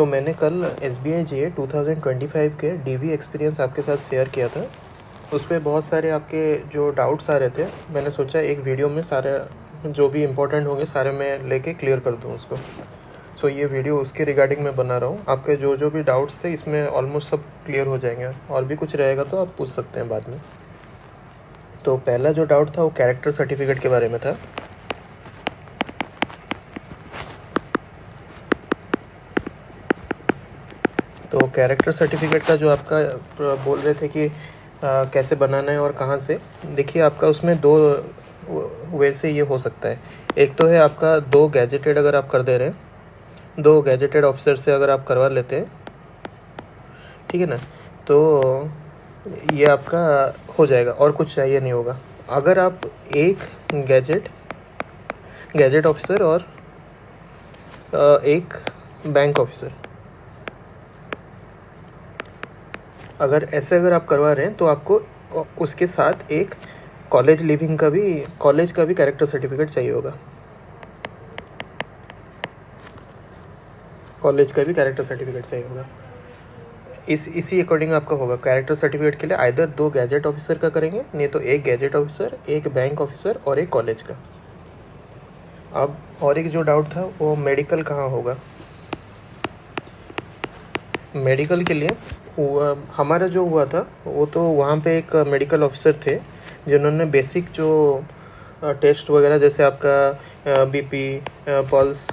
मैंने कल SBI GA 2025 के DV एक्सपीरियंस आपके साथ शेयर किया था। उस पर बहुत सारे आपके जो डाउट्स आ रहे थे, मैंने सोचा एक वीडियो में सारे जो भी इम्पोर्टेंट होंगे सारे मैं लेके क्लियर कर दूँ उसको। ये वीडियो उसके रिगार्डिंग मैं बना रहा हूँ। आपके जो भी डाउट्स थे इसमें ऑलमोस्ट सब क्लियर हो जाएंगे, और भी कुछ रहेगा तो आप पूछ सकते हैं बाद में। तो पहला जो डाउट था वो कैरेक्टर सर्टिफिकेट के बारे में था। तो कैरेक्टर सर्टिफिकेट का जो आपका बोल रहे थे कि कैसे बनाना है और कहाँ से, देखिए आपका उसमें दो वे से ये हो सकता है। एक तो है आपका 2 गैजेटेड अगर आप कर दे रहे हैं, 2 गैजेटेड ऑफिसर से अगर आप करवा लेते हैं, ठीक है ना, तो ये आपका हो जाएगा और कुछ चाहिए नहीं होगा। अगर आप एक गैजेट ऑफिसर और एक बैंक ऑफिसर अगर आप करवा रहे हैं तो आपको उसके साथ एक कॉलेज का भी कैरेक्टर सर्टिफिकेट चाहिए होगा। इसी अकॉर्डिंग आपका होगा। कैरेक्टर सर्टिफिकेट के लिए आइदर 2 गैजेट ऑफिसर का करेंगे, नहीं तो एक गैजेट ऑफिसर, एक बैंक ऑफिसर और एक कॉलेज का। अब और एक जो डाउट था वो मेडिकल कहाँ होगा। मेडिकल के लिए हमारा जो हुआ था वो तो वहाँ पे एक मेडिकल ऑफिसर थे जिन्होंने बेसिक जो टेस्ट वगैरह, जैसे आपका BP, पल्स,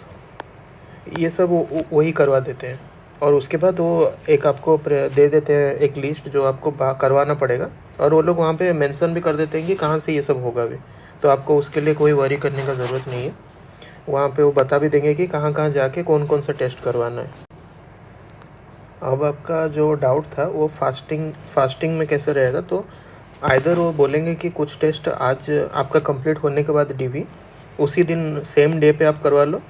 ये सब वही करवा देते हैं। और उसके बाद वो एक आपको दे देते हैं एक लिस्ट जो आपको करवाना पड़ेगा, और वो लोग वहाँ पे मेंशन भी कर देते हैं कि कहाँ से ये सब होगा भी। तो आपको उसके लिए कोई वरी करने का ज़रूरत नहीं है। वहाँ पे वो बता भी देंगे कि कहाँ कहाँ जाके कौन कौन सा टेस्ट करवाना है। अब आपका जो डाउट था वो फास्टिंग में कैसे रहेगा, तो आइदर वो बोलेंगे कि कुछ टेस्ट आज आपका कंप्लीट होने के बाद DV उसी दिन सेम डे पे आप करवा लो,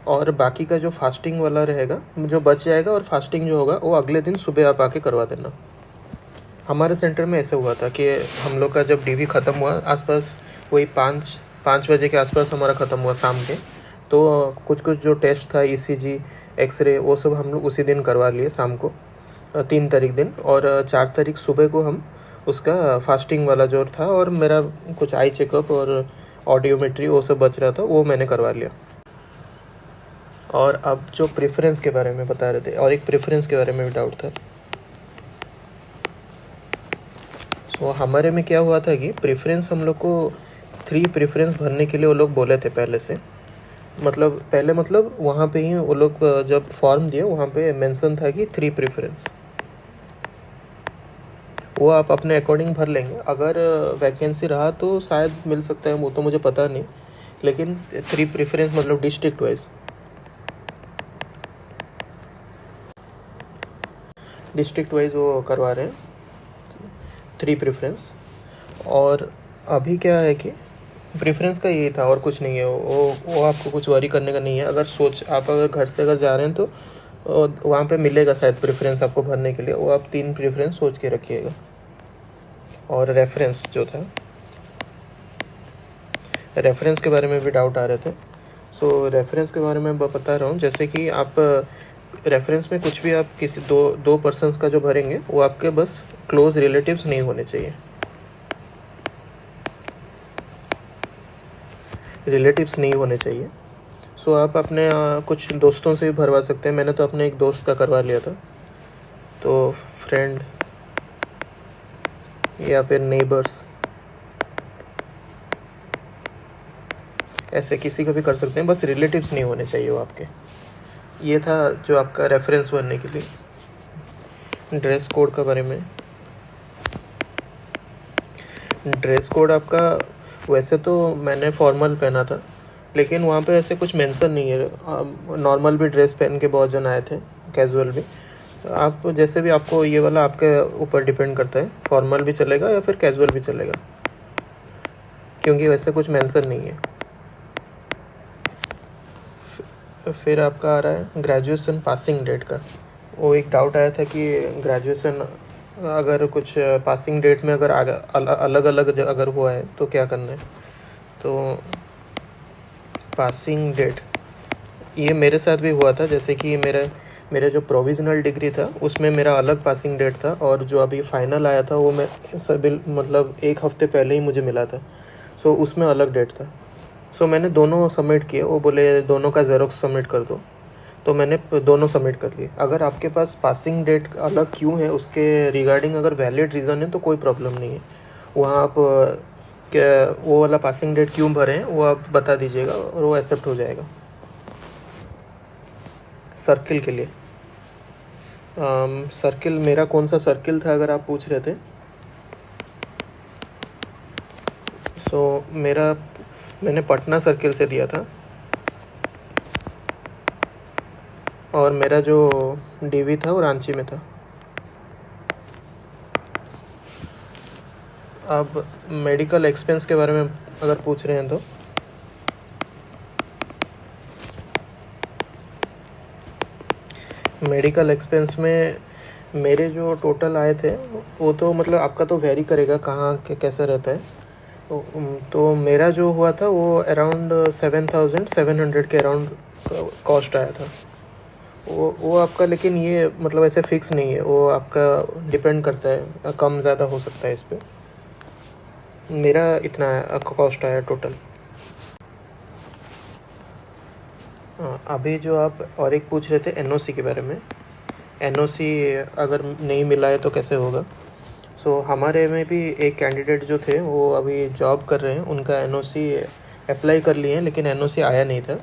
और बाकी का जो फास्टिंग वाला रहेगा जो बच जाएगा, और फास्टिंग जो होगा वो अगले दिन सुबह आप आके करवा देना। हमारे सेंटर में ऐसे हुआ था कि हम लोग का जब DV ख़त्म हुआ आसपास वही 5 बजे के आसपास हमारा ख़त्म हुआ शाम के, तो कुछ जो टेस्ट था ECG, एक्सरे, वो सब हम लोग उसी दिन करवा लिए शाम को, 3 तारीख दिन। और 4 तारीख सुबह को हम उसका फास्टिंग वाला जो था, और मेरा कुछ आई चेकअप और ऑडियोमेट्री वो सब बच रहा था, वो मैंने करवा लिया। और अब जो प्रेफरेंस के बारे में बता रहे थे, और एक प्रेफरेंस के बारे में भी डाउट था। तो हमारे में क्या हुआ था कि प्रेफरेंस हम लोग को 3 प्रेफरेंस भरने के लिए वो लोग बोले थे पहले से। मतलब वहाँ पे ही वो लोग जब फॉर्म दिए वहाँ पे मेंशन था कि 3 प्रेफरेंस, वो आप अपने अकॉर्डिंग भर लेंगे। अगर वैकेंसी रहा तो शायद मिल सकता है, वो तो मुझे पता नहीं, लेकिन 3 प्रेफरेंस मतलब डिस्ट्रिक्ट वाइज वो करवा रहे हैं 3 प्रेफरेंस। और अभी क्या है कि प्रेफरेंस का यही था और कुछ नहीं है। वो आपको कुछ वरी करने का नहीं है। आप अगर घर से अगर जा रहे हैं तो वहाँ पे मिलेगा शायद प्रेफरेंस आपको भरने के लिए, वो आप 3 प्रेफरेंस सोच के रखिएगा। और रेफरेंस जो था, रेफरेंस के बारे में भी डाउट आ रहे थे। रेफरेंस के बारे में बता रहा हूँ, जैसे कि आप रेफरेंस में कुछ भी आप किसी दो पर्सन्स का जो भरेंगे वो आपके बस क्लोज रिलेटिव्स नहीं होने चाहिए। आप अपने कुछ दोस्तों से भी भरवा सकते हैं। मैंने तो अपने एक दोस्त का करवा लिया था, तो फ्रेंड या फिर नेबर्स, ऐसे किसी का भी कर सकते हैं, बस रिलेटिव्स नहीं होने चाहिए वो आपके। ये था जो आपका रेफरेंस भरने के लिए। ड्रेस कोड के बारे में, ड्रेस कोड आपका वैसे तो मैंने फॉर्मल पहना था, लेकिन वहाँ पे ऐसे कुछ मेंशन नहीं है। नॉर्मल भी ड्रेस पहन के बहुत जन आए थे, कैजुअल भी। आप जैसे भी, आपको ये वाला आपके ऊपर डिपेंड करता है, फॉर्मल भी चलेगा या फिर कैजुअल भी चलेगा, क्योंकि वैसे कुछ मेंशन नहीं है। फिर आपका आ रहा है ग्रेजुएशन पासिंग डेट का। वो एक डाउट आया था कि ग्रेजुएशन अगर कुछ पासिंग डेट में अगर अलग अलग अगर हुआ है तो क्या करना है। तो पासिंग डेट ये मेरे साथ भी हुआ था। जैसे कि मेरा जो प्रोविज़नल डिग्री था उसमें मेरा अलग पासिंग डेट था, और जो अभी फाइनल आया था वो मैं सब मतलब एक हफ़्ते पहले ही मुझे मिला था। सो उसमें अलग डेट था। सो मैंने दोनों सबमिट किए। वो बोले दोनों का ज़ेरॉक्स सबमिट कर दो, तो मैंने दोनों सबमिट कर लिए। अगर आपके पास पासिंग डेट अलग क्यों है उसके रिगार्डिंग अगर वैलिड रीज़न है तो कोई प्रॉब्लम नहीं है। वहाँ आप क्या वो वाला पासिंग डेट क्यों भरे हैं वो आप बता दीजिएगा और वो एक्सेप्ट हो जाएगा। सर्किल के लिए सर्किल मेरा कौन सा सर्किल था अगर आप पूछ रहे थे, सो मैंने पटना सर्किल से दिया था, और मेरा जो डीवी था वो रांची में था। अब मेडिकल एक्सपेंस के बारे में अगर पूछ रहे हैं तो मेडिकल एक्सपेंस में मेरे जो टोटल आए थे वो तो मतलब आपका तो वेरी करेगा कहाँ कैसा रहता है। तो मेरा जो हुआ था वो अराउंड 7,700 के अराउंड कॉस्ट आया था। वो आपका, लेकिन ये मतलब ऐसे फिक्स नहीं है, वो आपका डिपेंड करता है, कम ज़्यादा हो सकता है इस पर। मेरा इतना कॉस्ट आया टोटल। अभी जो आप और एक पूछ रहे थे एनओसी के बारे में, एनओसी अगर नहीं मिला है तो कैसे होगा। सो हमारे में भी एक कैंडिडेट जो थे वो अभी जॉब कर रहे हैं, उनका एनओसी अप्लाई कर लिए हैं लेकिन एनओसी आया नहीं था।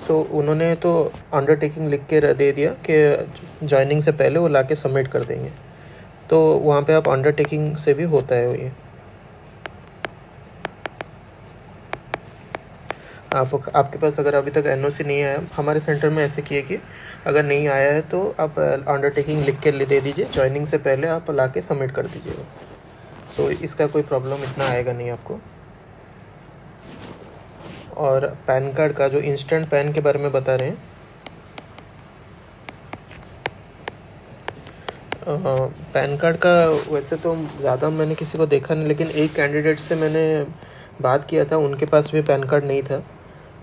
सो उन्होंने तो अंडरटेकिंग लिख के दे दिया कि ज्वाइनिंग से पहले वो लाके सबमिट कर देंगे। तो वहाँ पे आप अंडरटेकिंग से भी होता है ये। आपके पास अगर अभी तक एनओसी नहीं आया, हमारे सेंटर में ऐसे किए कि अगर नहीं आया है तो आप अंडरटेकिंग लिख के दे दीजिए, ज्वाइनिंग से पहले आप ला के सबमिट कर दीजिएगा। सो इसका कोई प्रॉब्लम इतना आएगा नहीं आपको। और पैन कार्ड का जो इंस्टेंट पैन के बारे में बता रहे हैं, पैन कार्ड का वैसे तो ज़्यादा मैंने किसी को देखा नहीं, लेकिन एक कैंडिडेट से मैंने बात किया था, उनके पास भी पैन कार्ड नहीं था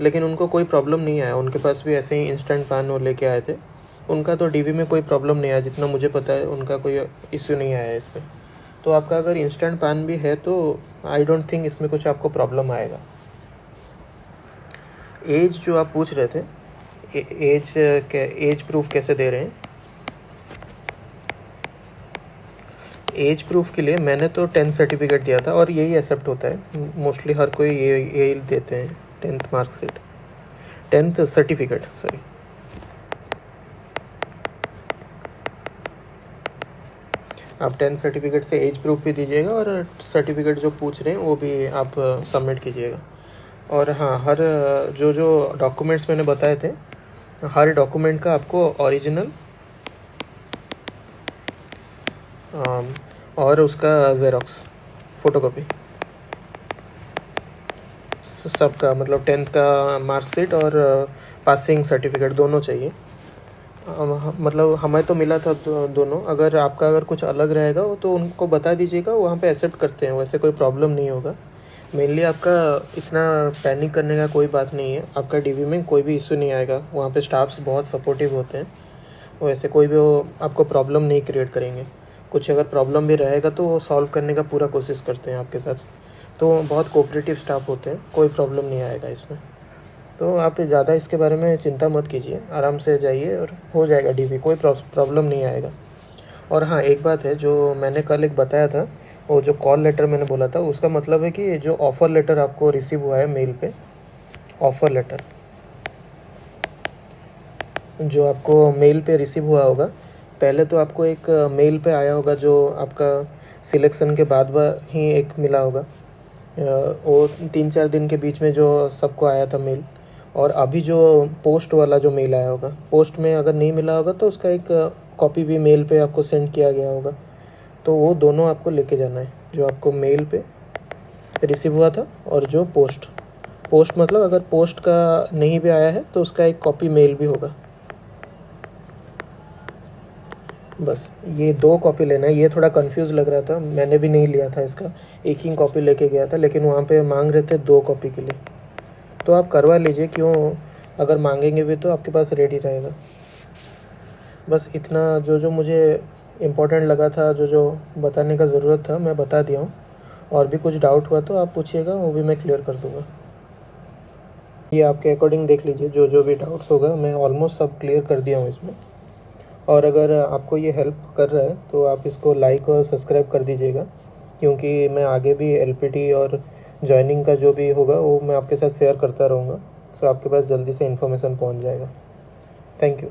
लेकिन उनको कोई प्रॉब्लम नहीं आया। उनके पास भी ऐसे ही इंस्टेंट पैन वो लेके आए थे, उनका तो डीवी में कोई प्रॉब्लम नहीं आया, जितना मुझे पता है उनका कोई इश्यू नहीं आया इस पर। तो आपका अगर इंस्टेंट पैन भी है तो आई डोंट थिंक इसमें कुछ आपको प्रॉब्लम आएगा। एज जो आप पूछ रहे थे, एज प्रूफ कैसे दे रहे हैं। एज प्रूफ के लिए मैंने तो 10th सर्टिफिकेट दिया था और यही एक्सेप्ट होता है, मोस्टली हर कोई यही देते हैं, 10th marksheet, 10th certificate sorry. आप 10th सर्टिफिकेट से एज प्रूफ भी दीजिएगा और सर्टिफिकेट जो पूछ रहे हैं वो भी आप सबमिट कीजिएगा। और हाँ, हर जो डॉक्यूमेंट्स मैंने बताए थे, हर डॉक्यूमेंट का आपको ओरिजिनल और उसका ज़ेरॉक्स फ़ोटोकॉपी सबका, मतलब 10th का मार्कशीट और पासिंग सर्टिफिकेट दोनों चाहिए। मतलब हमें तो मिला था दोनों। अगर आपका अगर कुछ अलग रहेगा वो तो उनको बता दीजिएगा, वहाँ पे एक्सेप्ट करते हैं, वैसे कोई प्रॉब्लम नहीं होगा। मेनली आपका इतना पैनिक करने का कोई बात नहीं है, आपका डीवी में कोई भी इशू नहीं आएगा, वहाँ पे स्टाफ्स बहुत सपोर्टिव होते हैं, वैसे कोई भी वो आपको प्रॉब्लम नहीं क्रिएट करेंगे। कुछ अगर प्रॉब्लम भी रहेगा तो वो सॉल्व करने का पूरा कोशिश करते हैं आपके साथ, तो बहुत कोऑपरेटिव स्टाफ होते हैं, कोई प्रॉब्लम नहीं आएगा इसमें। तो आप ज़्यादा इसके बारे में चिंता मत कीजिए, आराम से जाइए और हो जाएगा डीवी, कोई प्रॉब्लम नहीं आएगा। और हाँ, एक बात है जो मैंने कल एक बताया था, वो जो कॉल लेटर मैंने बोला था उसका मतलब है कि जो ऑफ़र लेटर आपको रिसीव हुआ है मेल पे, ऑफ़र लेटर जो आपको मेल पे रिसीव हुआ होगा, पहले तो आपको एक मेल पे आया होगा जो आपका सिलेक्शन के बाद ही एक मिला होगा, वो 3-4 दिन के बीच में जो सबको आया था मेल। और अभी जो पोस्ट वाला जो मेल आया होगा, पोस्ट में अगर नहीं मिला होगा तो उसका एक कॉपी भी मेल पे आपको सेंड किया गया होगा। तो वो दोनों आपको लेके जाना है, जो आपको मेल पे रिसीव हुआ था और जो पोस्ट मतलब अगर पोस्ट का नहीं भी आया है तो उसका एक कॉपी मेल भी होगा। बस ये 2 कॉपी लेना है। ये थोड़ा कंफ्यूज लग रहा था, मैंने भी नहीं लिया था इसका, एक ही कॉपी लेके गया था, लेकिन वहाँ पे मांग रहे थे 2 कॉपी के लिए। तो आप करवा लीजिए, क्यों अगर मांगेंगे भी तो आपके पास रेडी रहेगा। बस इतना जो जो मुझे इम्पोर्टेंट लगा था, जो जो बताने का ज़रूरत था, मैं बता दिया हूँ। और भी कुछ डाउट हुआ तो आप पूछिएगा, वो भी मैं क्लियर कर दूँगा। ये आपके अकॉर्डिंग देख लीजिए, जो जो भी डाउट्स होगा मैं ऑलमोस्ट सब क्लियर कर दिया हूँ इसमें। और अगर आपको ये हेल्प कर रहा है तो आप इसको लाइक और सब्सक्राइब कर दीजिएगा, क्योंकि मैं आगे भी एलपीटी और जॉइनिंग का जो भी होगा वो मैं आपके साथ शेयर करता रहूँगा। सो आपके पास जल्दी से इन्फॉर्मेशन पहुँच जाएगा। Thank you.